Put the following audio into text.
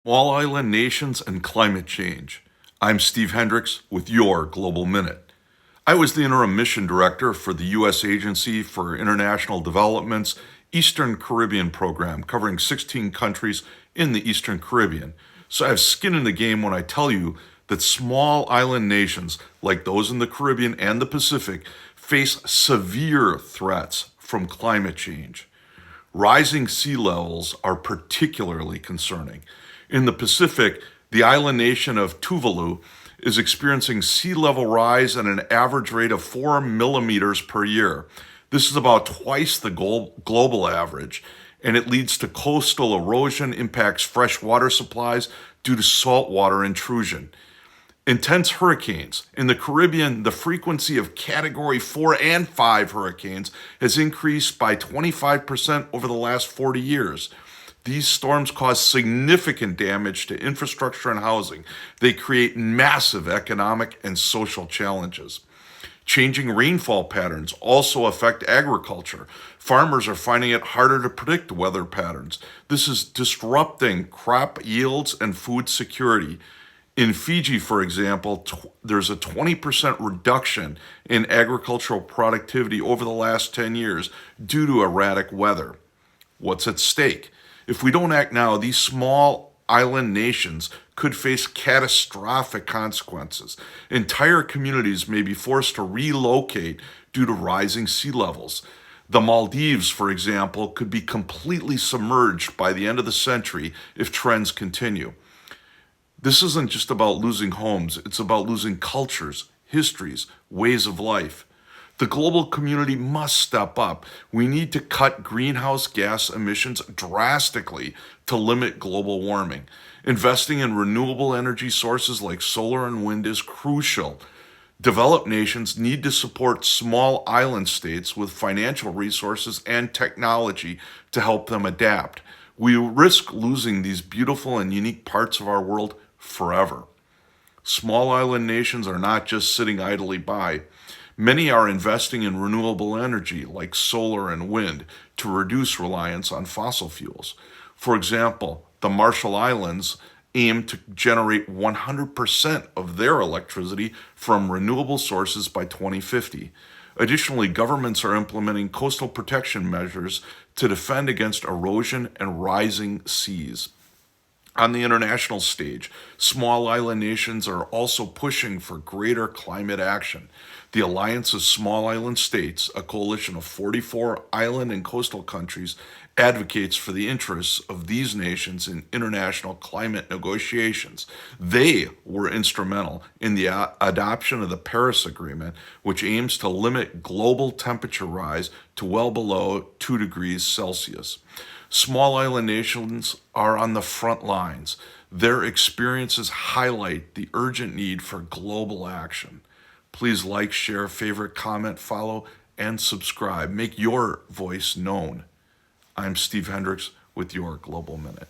Small island nations and climate change. I'm Steve Hendrix with your Global Minute. I was the interim mission director for the U.S. Agency for International Development's Eastern Caribbean program, covering 16 countries in the Eastern Caribbean. So I have skin in the game when I tell you that small island nations, like those in the Caribbean and the Pacific, face severe threats from climate change. Rising sea levels are particularly concerning. In the Pacific, the island nation of Tuvalu is experiencing sea level rise at an average rate of 4 millimeters per year. This is about twice the global average, and it leads to coastal erosion, impacts fresh water supplies due to saltwater intrusion. Intense hurricanes. In the Caribbean, the frequency of Category 4 and 5 hurricanes has increased by 25% over the last 40 years. These storms cause significant damage to infrastructure and housing. They create massive economic and social challenges. Changing rainfall patterns also affect agriculture. Farmers are finding it harder to predict weather patterns. This is disrupting crop yields and food security. In Fiji, for example, there's a 20% reduction in agricultural productivity over the last 10 years due to erratic weather. What's at stake? If we don't act now, these small island nations could face catastrophic consequences. Entire communities may be forced to relocate due to rising sea levels. The Maldives, for example, could be completely submerged by the end of the century if trends continue. This isn't just about losing homes, it's about losing cultures, histories, ways of life. The global community must step up. We need to cut greenhouse gas emissions drastically to limit global warming. Investing in renewable energy sources like solar and wind is crucial. Developed nations need to support small island states with financial resources and technology to help them adapt. We risk losing these beautiful and unique parts of our world forever. Small island nations are not just sitting idly by. Many are investing in renewable energy like solar and wind to reduce reliance on fossil fuels. For example, the Marshall Islands aim to generate 100% of their electricity from renewable sources by 2050. Additionally, governments are implementing coastal protection measures to defend against erosion and rising seas. On the international stage, small island nations are also pushing for greater climate action. The Alliance of Small Island States, a coalition of 44 island and coastal countries, advocates for the interests of these nations in international climate negotiations. They were instrumental in the adoption of the Paris Agreement, which aims to limit global temperature rise to well below 2 degrees Celsius. Small island nations are on the front lines. Their experiences highlight the urgent need for global action. Please like, share, favorite, comment, follow, and subscribe. Make your voice known. I'm Steve Hendrix with your Global Minute.